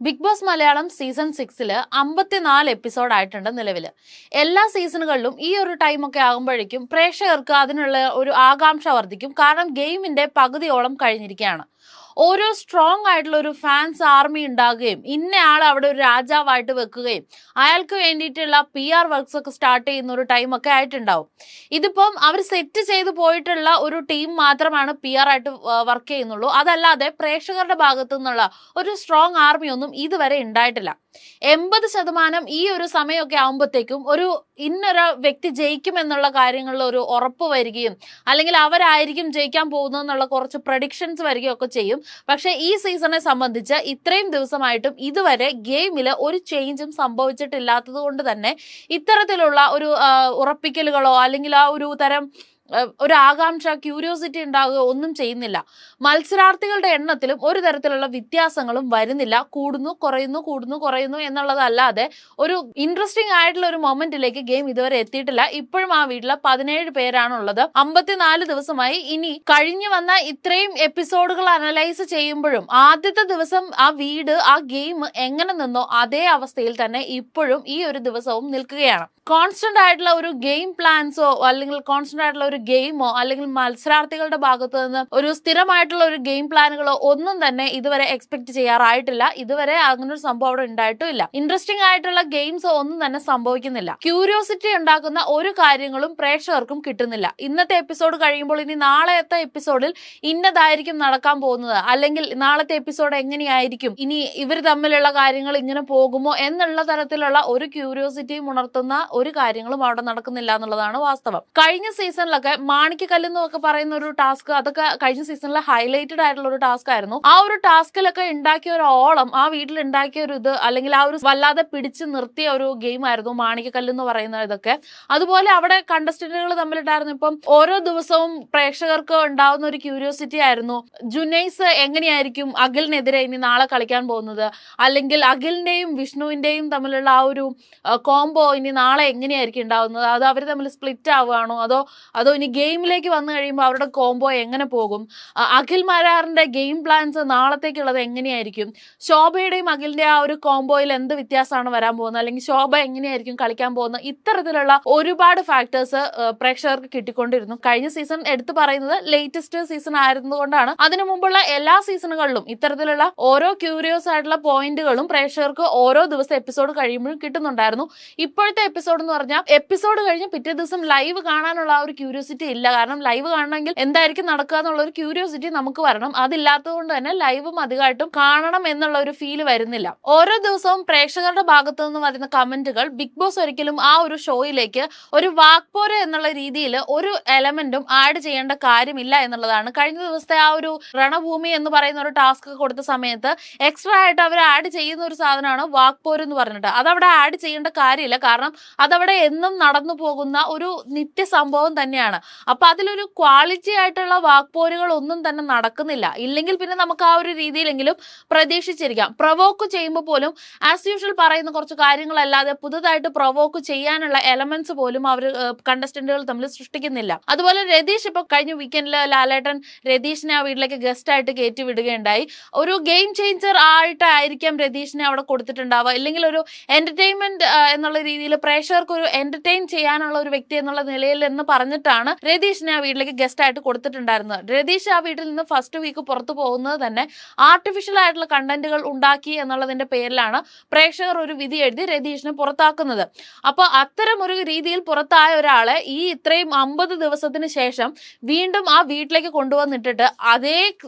Big Boss Malayalam season 6 54 episode ആയിട്ടുണ്ട് നിലവിൽ. എല്ലാ സീസണുകളിലും ഈ ഒരു ടൈമൊക്കെ ആകുമ്പോഴേക്കും പ്രേക്ഷകർക്ക് അതിനുള്ള ഒരു ആകാംക്ഷ വർദ്ധിക്കും. കാരണം ഗെയിമിന്റെ പകുതിയോളം കഴിഞ്ഞിരിക്കുകയാണ്. ഓരോ സ്ട്രോങ് ആയിട്ടുള്ള ഒരു ഫാൻസ് ആർമി ഉണ്ടാകുകയും ഇന്നയാൾ അവിടെ ഒരു രാജാവായിട്ട് വെക്കുകയും അയാൾക്ക് വേണ്ടിയിട്ടുള്ള PR വർക്ക്സ് ഒക്കെ സ്റ്റാർട്ട് ചെയ്യുന്ന ഒരു ടൈമൊക്കെ ആയിട്ടുണ്ടാവും. ഇതിപ്പം അവർ സെറ്റ് ചെയ്ത് പോയിട്ടുള്ള ഒരു ടീം മാത്രമാണ് PR ആയിട്ട് വർക്ക് ചെയ്യുന്നുള്ളൂ. അതല്ലാതെ പ്രേക്ഷകരുടെ ഭാഗത്തു നിന്നുള്ള ഒരു സ്ട്രോങ് ആർമി ഒന്നും ഇതുവരെ ഉണ്ടായിട്ടില്ല. 80% ഈ ഒരു സമയമൊക്കെ ആകുമ്പോഴത്തേക്കും ഒരു ഇന്നൊരു വ്യക്തി ജയിക്കുമെന്നുള്ള കാര്യങ്ങളിൽ ഒരു ഉറപ്പ് വരികയും അല്ലെങ്കിൽ അവരായിരിക്കും ജയിക്കാൻ പോകുന്നതെന്നുള്ള കുറച്ച് പ്രഡിക്ഷൻസ് വരികയൊക്കെ ചെയ്യും. പക്ഷേ ഈ സീസണെ സംബന്ധിച്ച് ഇത്രയും ദിവസമായിട്ടും ഇതുവരെ ഗെയിമിൽ ഒരു ചേഞ്ചും സംഭവിച്ചിട്ടില്ലാത്തത് കൊണ്ട് തന്നെ ഇത്തരത്തിലുള്ള ഒരു ഉറപ്പിക്കലുകളോ അല്ലെങ്കിൽ ആ ഒരു തരം ഒരു ആകാംക്ഷ ക്യൂരിയോസിറ്റി ഉണ്ടാകുക ഒന്നും ചെയ്യുന്നില്ല. മത്സരാർത്ഥികളുടെ എണ്ണത്തിലും ഒരു തരത്തിലുള്ള വ്യത്യാസങ്ങളും വരുന്നില്ല. കൂടുന്നു കുറയുന്നു എന്നുള്ളതല്ലാതെ ഒരു ഇൻട്രസ്റ്റിംഗ് ആയിട്ടുള്ള ഒരു മൊമെന്റിലേക്ക് ഗെയിം ഇതുവരെ എത്തിയിട്ടില്ല. ഇപ്പോഴും ആ വീട്ടിൽ 17 പേരാണുള്ളത്. 54 ദിവസമായി. ഇനി കഴിഞ്ഞു വന്ന ഇത്രയും എപ്പിസോഡുകൾ അനലൈസ് ചെയ്യുമ്പോഴും ആദ്യത്തെ ദിവസം ആ വീട് ആ ഗെയിം എങ്ങനെ നിന്നോ അതേ അവസ്ഥയിൽ തന്നെ ഇപ്പോഴും ഈ ഒരു ദിവസവും നിൽക്കുകയാണ്. കോൺസ്റ്റന്റ് ആയിട്ടുള്ള ഒരു ഗെയിം പ്ലാൻസോ അല്ലെങ്കിൽ കോൺസ്റ്റന്റ് ആയിട്ടുള്ള ഒരു ഗെയിമോ അല്ലെങ്കിൽ മത്സരാർത്ഥികളുടെ ഭാഗത്ത് നിന്ന് ഒരു സ്ഥിരമായിട്ടുള്ള ഒരു ഗെയിം പ്ലാനുകളോ ഒന്നും തന്നെ ഇതുവരെ എക്സ്പെക്ട് ചെയ്യാറായിട്ടില്ല. ഇതുവരെ അങ്ങനെ ഒരു സംഭവം അവിടെ ഉണ്ടായിട്ടുമില്ല. ഇൻട്രസ്റ്റിംഗ് ആയിട്ടുള്ള ഗെയിംസോ ഒന്നും തന്നെ സംഭവിക്കുന്നില്ല. ക്യൂരിയോസിറ്റി ഉണ്ടാക്കുന്ന ഒരു കാര്യങ്ങളും പ്രേക്ഷകർക്കും കിട്ടുന്നില്ല. ഇന്നത്തെ എപ്പിസോഡ് കഴിയുമ്പോൾ ഇനി നാളത്തെ എപ്പിസോഡിൽ ഇന്നതായിരിക്കും നടക്കാൻ പോകുന്നത്, അല്ലെങ്കിൽ നാളത്തെ എപ്പിസോഡ് എങ്ങനെയായിരിക്കും, ഇനി ഇവർ തമ്മിലുള്ള കാര്യങ്ങൾ ഇങ്ങനെ പോകുമോ എന്നുള്ള തരത്തിലുള്ള ഒരു ക്യൂരിയോസിറ്റിയും ഉണർത്തുന്ന ഒരു കാര്യങ്ങളും അവിടെ നടക്കുന്നില്ല എന്നുള്ളതാണ് വാസ്തവം. കഴിഞ്ഞ സീസണിലൊക്കെ മാണിക്കക്കല്ല് എന്നൊക്കെ പറയുന്ന ഒരു ടാസ്ക്, അതൊക്കെ കഴിഞ്ഞ സീസണിൽ ഹൈലൈറ്റഡ് ആയിട്ടുള്ള ഒരു ടാസ്ക് ആയിരുന്നു. ആ ഒരു ടാസ്കിലൊക്കെ ഉണ്ടാക്കിയ ഒരു ഓളം, ആ വീട്ടിൽ ഉണ്ടാക്കിയ ഒരു ഇത്, അല്ലെങ്കിൽ ആ ഒരു വല്ലാതെ പിടിച്ചു നിർത്തിയ ഒരു ഗെയിം ആയിരുന്നു മാണിക്കക്കല്ല് എന്ന് പറയുന്ന ഇതൊക്കെ. അതുപോലെ അവിടെ കണ്ടസ്റ്റന്റുകൾ തമ്മിലുണ്ടായിരുന്നു. ഇപ്പം ഓരോ ദിവസവും പ്രേക്ഷകർക്ക് ഉണ്ടാവുന്ന ഒരു ക്യൂരിയോസിറ്റി ആയിരുന്നു, ജുനൈസ് എങ്ങനെയായിരിക്കും അഖിലിനെതിരെ ഇനി നാളെ കളിക്കാൻ പോകുന്നത്, അല്ലെങ്കിൽ അഖിലിന്റെയും വിഷ്ണുവിന്റെയും തമ്മിലുള്ള ആ ഒരു കോംബോ ഇനി നാളെ എങ്ങനെയായിരിക്കും ഉണ്ടാവുന്നത്, അത് അവർ തമ്മിൽ സ്പ്ലിറ്റ് ആവുകയാണോ, അതോ ഇനി ഗെയിമിലേക്ക് വന്നു കഴിയുമ്പോൾ അവരുടെ കോംബോ എങ്ങനെ പോകും, അഖിൽ മാരാറിന്റെ ഗെയിം പ്ലാൻസ് നാളത്തേക്കുള്ളത് എങ്ങനെയായിരിക്കും, ശോഭയുടെയും അഖിലിന്റെ ആ ഒരു കോംബോയിൽ എന്ത് വ്യത്യാസമാണ് വരാൻ പോകുന്നത്, അല്ലെങ്കിൽ ശോഭ എങ്ങനെയായിരിക്കും കളിക്കാൻ പോകുന്നത്, ഇത്തരത്തിലുള്ള ഒരുപാട് ഫാക്ടേഴ്സ് പ്രേക്ഷകർക്ക് കിട്ടിക്കൊണ്ടിരുന്നു. കഴിഞ്ഞ സീസൺ എടുത്തു പറയുന്നത് ലേറ്റസ്റ്റ് സീസൺ ആയിരുന്നതുകൊണ്ടാണ്. അതിനു മുമ്പുള്ള എല്ലാ സീസണുകളിലും ഇത്തരത്തിലുള്ള ഓരോ ക്യൂരിയോസ് ആയിട്ടുള്ള പോയിന്റുകളും പ്രേക്ഷകർക്ക് ഓരോ ദിവസം എപ്പിസോഡ് കഴിയുമ്പോഴും കിട്ടുന്നുണ്ടായിരുന്നു. ഇപ്പോഴത്തെ എപ്പിസോഡ് എന്ന് പറഞ്ഞാൽ എപ്പിസോഡ് കഴിഞ്ഞ് പിറ്റേ ദിവസം ലൈവ് കാണാനുള്ള ആ ഒരു ക്യൂരിയോസിറ്റി ഇല്ല. കാരണം ലൈവ് കാണണമെങ്കിൽ എന്തായിരിക്കും നടക്കുക എന്നുള്ള ഒരു ക്യൂരിയോസിറ്റി നമുക്ക് വരണം. അതില്ലാത്തത് കൊണ്ട് തന്നെ ലൈവും അധികമായിട്ടും കാണണം എന്നുള്ള ഒരു ഫീൽ വരുന്നില്ല. ഓരോ ദിവസവും പ്രേക്ഷകരുടെ ഭാഗത്തു നിന്ന് വരുന്ന കമന്റുകൾ ബിഗ് ബോസ് ഒരിക്കലും ആ ഒരു ഷോയിലേക്ക് ഒരു വാക്പോര എന്നുള്ള രീതിയിൽ ഒരു എലമെന്റും ആഡ് ചെയ്യേണ്ട കാര്യമില്ല എന്നുള്ളതാണ്. കഴിഞ്ഞ ദിവസത്തെ ആ ഒരു രണഭൂമി എന്ന് പറയുന്ന ഒരു ടാസ്ക് കൊടുത്ത സമയത്ത് എക്സ്ട്രാ ആയിട്ട് അവർ ആഡ് ചെയ്യുന്ന ഒരു സാധനമാണ് വാക്പോര് എന്ന് പറഞ്ഞിട്ട്. അതവിടെ ആഡ് ചെയ്യേണ്ട കാര്യമില്ല. കാരണം അതവിടെ എന്നും നടന്നു പോകുന്ന ഒരു നിത്യ സംഭവം തന്നെയാണ്. അപ്പൊ അതിലൊരു ക്വാളിറ്റി ആയിട്ടുള്ള വാക്പോരുകൾ ഒന്നും തന്നെ നടക്കുന്നില്ല. ഇല്ലെങ്കിൽ പിന്നെ നമുക്ക് ആ ഒരു രീതിയിലെങ്കിലും പ്രതീക്ഷിച്ചിരിക്കാം. പ്രൊവോക്ക് ചെയ്യുമ്പോൾ പോലും ആസ് യൂഷ്വൽ പറയുന്ന കുറച്ച് കാര്യങ്ങളല്ലാതെ പുതുതായിട്ട് പ്രൊവോക്ക് ചെയ്യാനുള്ള എലമെന്റ്സ് പോലും അവർ കണ്ടസ്റ്റന്റുകൾ തമ്മിൽ സൃഷ്ടിക്കുന്നില്ല. അതുപോലെ രതീഷ് ഇപ്പൊ കഴിഞ്ഞ വീക്കെൻഡിൽ ലാലേട്ടൻ രതീഷിനെ ആ വീട്ടിലേക്ക് ഗസ്റ്റ് ആയിട്ട് കയറ്റി വിടുകയുണ്ടായി. ഒരു ഗെയിം ചേഞ്ചർ ആയിട്ടായിരിക്കാം രതീഷിനെ അവിടെ കൊടുത്തിട്ടുണ്ടാവുക, ഇല്ലെങ്കിൽ ഒരു എന്റർടൈൻമെന്റ് എന്നുള്ള രീതിയിൽ പ്രേക്ഷകർക്ക് ഒരു എന്റർടൈൻ ചെയ്യാനുള്ള ഒരു വ്യക്തി എന്നുള്ള നിലയിൽ എന്ന് പറഞ്ഞിട്ടാണ് രതീഷിനെ ആ വീട്ടിലേക്ക് ഗസ്റ്റ് ആയിട്ട് കൊടുത്തിട്ടുണ്ടായിരുന്നത്. രതീഷ് ആ വീട്ടിൽ നിന്ന് ഫസ്റ്റ് വീക്ക് പുറത്തു പോകുന്നത് തന്നെ ആർട്ടിഫിഷ്യൽ ആയിട്ടുള്ള കണ്ടന്റുകൾ ഉണ്ടാക്കി എന്നുള്ളതിന്റെ പേരിലാണ് പ്രേക്ഷകർ ഒരു വിധി എഴുതി രതീഷിനെ പുറത്താക്കുന്നത്. അപ്പൊ അത്തരം ഒരു രീതിയിൽ പുറത്തായ ഒരാളെ ഈ ഇത്രയും 50 ദിവസത്തിന് ശേഷം വീണ്ടും ആ വീട്ടിലേക്ക് കൊണ്ടുവന്നിട്ടിട്ട് അതേ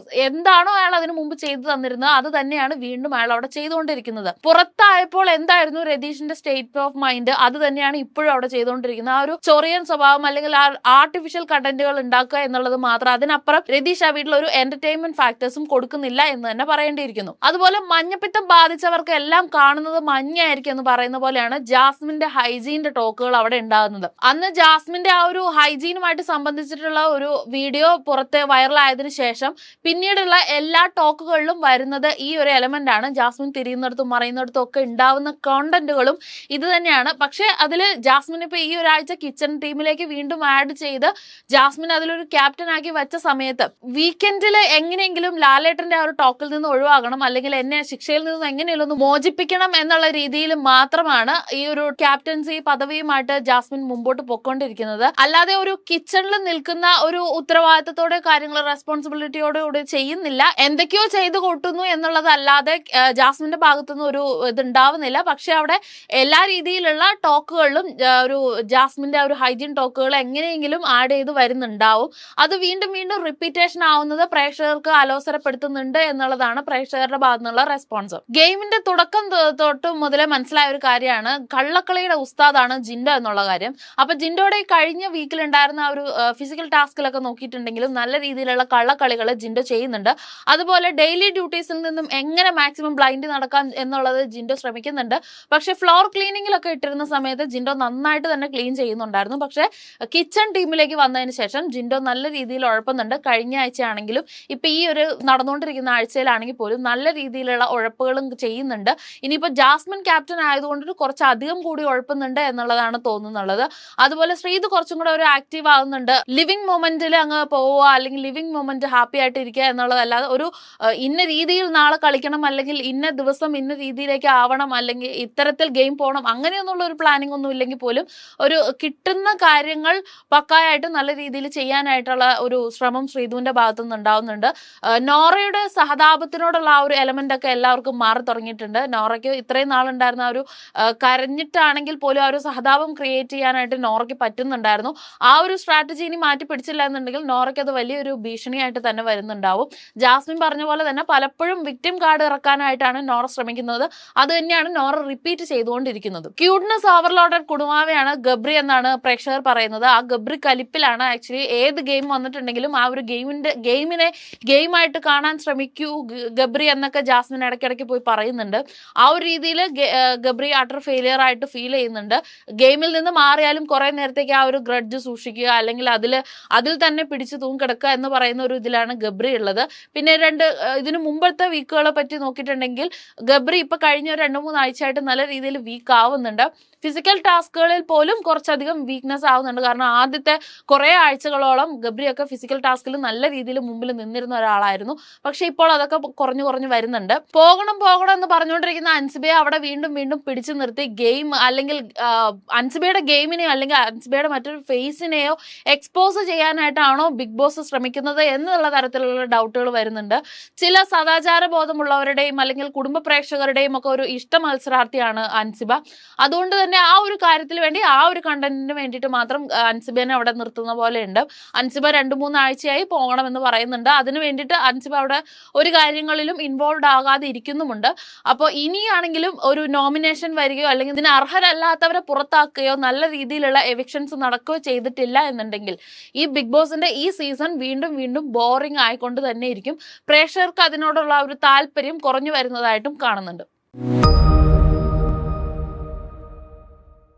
എന്താണോ അയാൾ അതിനു മുമ്പ് ചെയ്തു തന്നിരുന്നത് അത് തന്നെയാണ് വീണ്ടും അയാൾ അവിടെ ചെയ്തുകൊണ്ടിരിക്കുന്നത്. പുറത്തായപ്പോൾ എന്തായിരുന്നു രതീഷിന്റെ സ്റ്റേറ്റ് ഓഫ് മൈൻഡ്, അത് തന്നെയാണ് ഇപ്പോഴും അവിടെ ചെയ്തുകൊണ്ടിരിക്കുന്നത്. ആ ഒരു ചൊറിയൻ സ്വഭാവം അല്ലെങ്കിൽ ആ ആർട്ടിഫിഷ്യൽ കണ്ടന്റുകൾ ഉണ്ടാക്കുക എന്നുള്ളത് മാത്രം. അതിനപ്പുറം രതീഷ് ആ വീട്ടിൽ ഒരു എന്റർടൈൻമെന്റ് ഫാക്ടേഴ്സും കൊടുക്കുന്നില്ല എന്ന് തന്നെ പറയേണ്ടിയിരിക്കുന്നു. അതുപോലെ മഞ്ഞപ്പിത്തം ബാധിച്ചവർക്ക് എല്ലാം കാണുന്നത് മഞ്ഞായിരിക്കും എന്ന് പറയുന്ന പോലെയാണ് ജാസ്മിന്റെ ഹൈജീന്റെ ടോക്കുകൾ അവിടെ ഉണ്ടാകുന്നത്. അന്ന് ജാസ്മിന്റെ ആ ഒരു ഹൈജീനുമായിട്ട് സംബന്ധിച്ചിട്ടുള്ള ഒരു വീഡിയോ പുറത്ത് വൈറലായതിനു ശേഷം പിന്നീടുള്ള എല്ലാ ടോക്കുകളിലും വരുന്നത് ഈ ഒരു എലമെന്റ് ആണ്. ജാസ്മിൻ തിരിയുന്നിടത്തും മറയുന്നിടത്തും ഒക്കെ ഉണ്ടാവുന്ന കോണ്ടന്റുകളും ഇത് തന്നെയാണ്. പക്ഷെ അതിൽ ജാസ്മിൻ ഇപ്പൊ ഈ ഒരാഴ്ച കിച്ചൺ ടീമിലേക്ക് വീണ്ടും ആഡ് ചെയ്ത് ചെയ്ത് ജാസ്മിൻ അതിലൊരു ക്യാപ്റ്റൻ ആക്കി വെച്ച സമയത്ത് വീക്കെൻഡിൽ എങ്ങനെയെങ്കിലും ലാലേട്ടന്റെ ആ ഒരു ടോക്കിൽ നിന്ന് ഒഴിവാകണം, അല്ലെങ്കിൽ എന്നെ ശിക്ഷയിൽ നിന്ന് എങ്ങനെയെങ്കിലും ഒന്ന് മോചിപ്പിക്കണം എന്നുള്ള രീതിയിൽ മാത്രമാണ് ഈ ഒരു ക്യാപ്റ്റൻസി പദവിയുമായിട്ട് ജാസ്മിൻ മുമ്പോട്ട് പൊയ്ക്കൊണ്ടിരിക്കുന്നത്. അല്ലാതെ ഒരു കിച്ചണിൽ നിൽക്കുന്ന ഒരു ഉത്തരവാദിത്തത്തോടെ കാര്യങ്ങൾ റെസ്പോൺസിബിലിറ്റിയോടുകൂടി ചെയ്യുന്നില്ല. എന്തൊക്കെയോ ചെയ്തു കൂട്ടുന്നു എന്നുള്ളതല്ലാതെ ജാസ്മിന്റെ ഭാഗത്തുനിന്ന് ഒരു ഇതുണ്ടാവുന്നില്ല. പക്ഷെ അവിടെ എല്ലാ രീതിയിലുള്ള ടോക്കുകളിലും ഒരു ജാസ്മിന്റെ ഒരു ഹൈജീൻ ടോക്കുകൾ എങ്ങനെയെങ്കിലും ആഡ് ചെയ്ത് വരുന്നുണ്ടാവും. അത് വീണ്ടും വീണ്ടും റിപ്പീറ്റേഷൻ ആവുന്നത് പ്രേക്ഷകർക്ക് അലോസരപ്പെടുത്തുന്നുണ്ട് എന്നുള്ളതാണ് പ്രേക്ഷകരുടെ ഭാഗത്തു നിന്നുള്ള റെസ്പോൺസ്. ഗെയിമിന്റെ തുടക്കം തൊട്ട് മുതലേ മനസ്സിലായ ഒരു കാര്യമാണ് കള്ളക്കളിയുടെ ഉസ്താദാണ് ജിൻഡോ എന്നുള്ള കാര്യം. അപ്പൊ ജിൻഡോയുടെ കഴിഞ്ഞ വീക്കിൽ ഉണ്ടായിരുന്ന ഒരു ഫിസിക്കൽ ടാസ്കിലൊക്കെ നോക്കിയിട്ടുണ്ടെങ്കിലും നല്ല രീതിയിലുള്ള കള്ളക്കളികൾ ജിൻഡോ ചെയ്യുന്നുണ്ട്. അതുപോലെ ഡെയിലി ഡ്യൂട്ടീസിൽ നിന്നും എങ്ങനെ മാക്സിമം ബ്ലൈൻഡ് നടക്കാം എന്നുള്ളത് ജിൻഡോ ശ്രമിക്കുന്നുണ്ട്. പക്ഷെ ഫ്ലോർ ക്ലീനിങ്ങിലൊക്കെ ഇട്ടിരുന്ന സമയത്ത് ജിൻഡോ നന്നായിട്ട് തന്നെ ക്ലീൻ ചെയ്യുന്നുണ്ടായിരുന്നു. പക്ഷെ കിച്ചൺ ടീമിലേക്ക് വന്നതിന് ശേഷം ജിൻഡോ നല്ല രീതിയിൽ ഉഴപ്പുന്നുണ്ട്. കഴിഞ്ഞ ആഴ്ചയാണെങ്കിലും ഇപ്പൊ ഈ ഒരു നടന്നുകൊണ്ടിരിക്കുന്ന ആഴ്ചയിലാണെങ്കിൽ പോലും നല്ല രീതിയിലുള്ള ഉഴപ്പുകളും ചെയ്യുന്നുണ്ട്. ഇനിയിപ്പോ ജാസ്മിൻ ക്യാപ്റ്റൻ ആയതുകൊണ്ട് കുറച്ച് അധികം കൂടി ഉഴപ്പുന്നുണ്ട് എന്നുള്ളതാണ് തോന്നുന്നുള്ളത്. അതുപോലെ ശ്രീത് കുറച്ചും കൂടെ ഒരു ആക്റ്റീവ് ആവുന്നുണ്ട്. ലിവിങ് മൊമെന്റിൽ അങ്ങ് പോവുക, അല്ലെങ്കിൽ ലിവിങ് മൊമെന്റ് ഹാപ്പി ആയിട്ട് ഇരിക്കുക എന്നുള്ളതല്ലാതെ ഒരു ഇന്ന രീതിയിൽ നാളെ കളിക്കണം, അല്ലെങ്കിൽ ഇന്ന ദിവസം ഇന്ന രീതിയിലേക്ക് ആവണം, അല്ലെങ്കിൽ ഇത്തരത്തിൽ ഗെയിം പോകണം, അങ്ങനെയൊന്നുള്ള ഒരു പ്ലാനിങ് ഒന്നും ഇല്ലെങ്കിൽ പോലും ഒരു കിട്ടുന്ന കാര്യങ്ങൾ പക്കായായിട്ട് നല്ല രീതിയിൽ ചെയ്യാനായിട്ടുള്ള ഒരു ശ്രമം ശ്രീധുവിന്റെ ഭാഗത്തുനിന്ന് ഉണ്ടാവുന്നുണ്ട്. നോറയുടെ സഹതാപത്തിനോടുള്ള ആ ഒരു എലമെന്റ് ഒക്കെ എല്ലാവർക്കും മാറി തുടങ്ങിയിട്ടുണ്ട്. നോറയ്ക്ക് ഇത്രയും നാളുണ്ടായിരുന്ന ഒരു കരഞ്ഞിട്ടാണെങ്കിൽ പോലും ആ ഒരു സഹതാപം ക്രിയേറ്റ് ചെയ്യാനായിട്ട് നോറയ്ക്ക് പറ്റുന്നുണ്ടായിരുന്നു. ആ ഒരു സ്ട്രാറ്റജി ഇനി മാറ്റി പിടിച്ചില്ല എന്നുണ്ടെങ്കിൽ നോറയ്ക്ക് അത് വലിയൊരു ഭീഷണിയായിട്ട് തന്നെ വരുന്നുണ്ടാവും. ജാസ്മിൻ പറഞ്ഞ പോലെ തന്നെ പലപ്പോഴും വിക്ടിം കാർഡ് ഇറക്കാനായിട്ടാണ് നോറ ശ്രമിക്കുന്നത്. അത് തന്നെയാണ് നോറ റിപ്പീറ്റ് ചെയ്തുകൊണ്ടിരിക്കുന്നത്. ക്യൂട്ട്നെസ് ഓവർലോഡഡ് കുടുംബാവയാണ് ഗബ്രി എന്നാണ് പ്രേക്ഷകർ പറയുന്നത്. ആ ഗബ്രി കലിപ്പിലാണ്. ആക്ച്വലി ഏത് ഗെയിം വന്നിട്ടുണ്ടെങ്കിലും ആ ഒരു ഗെയിമിനെ ഗെയിമായിട്ട് കാണാൻ ശ്രമിക്കൂ ഗബ്രി എന്നൊക്കെ ജാസ്മിൻ ഇടയ്ക്കിടയ്ക്ക് പോയി പറയുന്നുണ്ട്. ആ ഒരു രീതിയിൽ ഗബ്രി അട്ടർ ഫെയിലിയർ ആയിട്ട് ഫീൽ ചെയ്യുന്നുണ്ട്. ഗെയിമിൽ നിന്ന് മാറിയാലും കുറെ നേരത്തേക്ക് ആ ഒരു ഗ്രഡ്ജ് സൂക്ഷിക്കുക, അല്ലെങ്കിൽ അതിൽ തന്നെ പിടിച്ചു തൂങ്ങിക്കിടക്കുക എന്ന് പറയുന്ന ഒരു ഇതിലാണ് ഗബ്രി ഉള്ളത്. പിന്നെ ഇതിനു മുമ്പത്തെ വീക്കുകളെ പറ്റി നോക്കിയിട്ടുണ്ടെങ്കിൽ ഗബ്രി ഇപ്പൊ കഴിഞ്ഞ 2-3 ആഴ്ചയായിട്ട് നല്ല രീതിയിൽ വീക്ക് ആവുന്നുണ്ട്. ഫിസിക്കൽ ടാസ്കുകളിൽ പോലും കുറച്ചധികം വീക്ക്നെസ് ആവുന്നുണ്ട്. കാരണം ആദ്യത്തെ കുറെ ആഴ്ചകളോളം ഗബ്രിയൊക്കെ ഫിസിക്കൽ ടാസ്കിൽ നല്ല രീതിയിൽ മുമ്പിൽ നിന്നിരുന്ന ഒരാളായിരുന്നു. പക്ഷെ ഇപ്പോൾ അതൊക്കെ കുറഞ്ഞു വരുന്നുണ്ട്. പോകണം എന്ന് പറഞ്ഞുകൊണ്ടിരിക്കുന്ന അൻസിബയെ അവിടെ വീണ്ടും പിടിച്ചു നിർത്തി ഗെയിം, അല്ലെങ്കിൽ അൻസിബയുടെ ഗെയിമിനെയോ അല്ലെങ്കിൽ അൻസിബയുടെ മറ്റൊരു ഫേസിനെയോ എക്സ്പോസ് ചെയ്യാനായിട്ടാണോ ബിഗ് ബോസ് ശ്രമിക്കുന്നത് എന്നുള്ള തരത്തിലുള്ള ഡൗട്ടുകൾ വരുന്നുണ്ട്. ചില സദാചാര ബോധമുള്ളവരുടെയും അല്ലെങ്കിൽ കുടുംബ പ്രേക്ഷകരുടെയും ഒക്കെ ഒരു ഇഷ്ട മത്സരാർത്ഥിയാണ് അൻസിബ. അതുകൊണ്ട് തന്നെ ആ ഒരു കാര്യത്തിൽ വേണ്ടി, ആ ഒരു കണ്ടന്റിന് വേണ്ടിയിട്ട് മാത്രം അൻസിബനെ അവിടെ നിർത്തുന്ന പോലെ ഉണ്ട്. അൻസിബ 2-3 ആഴ്ചയായി പോകണമെന്ന് പറയുന്നുണ്ട്. അതിന് വേണ്ടിയിട്ട് അൻസിബ അവിടെ ഒരു കാര്യങ്ങളിലും ഇൻവോൾവ് ആകാതെ ഇരിക്കുന്നുമുണ്ട്. അപ്പോൾ ഇനിയാണെങ്കിലും ഒരു നോമിനേഷൻ വരികയോ അല്ലെങ്കിൽ ഇതിന് അർഹരല്ലാത്തവരെ പുറത്താക്കുകയോ നല്ല രീതിയിലുള്ള എവിക്ഷൻസ് നടക്കുകയോ ചെയ്തിട്ടില്ല എന്നുണ്ടെങ്കിൽ ഈ ബിഗ് ബോസിന്റെ ഈ സീസൺ വീണ്ടും ബോറിംഗ് ആയിക്കൊണ്ട് തന്നെ ഇരിക്കും. പ്രേക്ഷകർക്ക് അതിനോടുള്ള ഒരു താല്പര്യം കുറഞ്ഞു വരുന്നതായിട്ടും കാണുന്നുണ്ട്.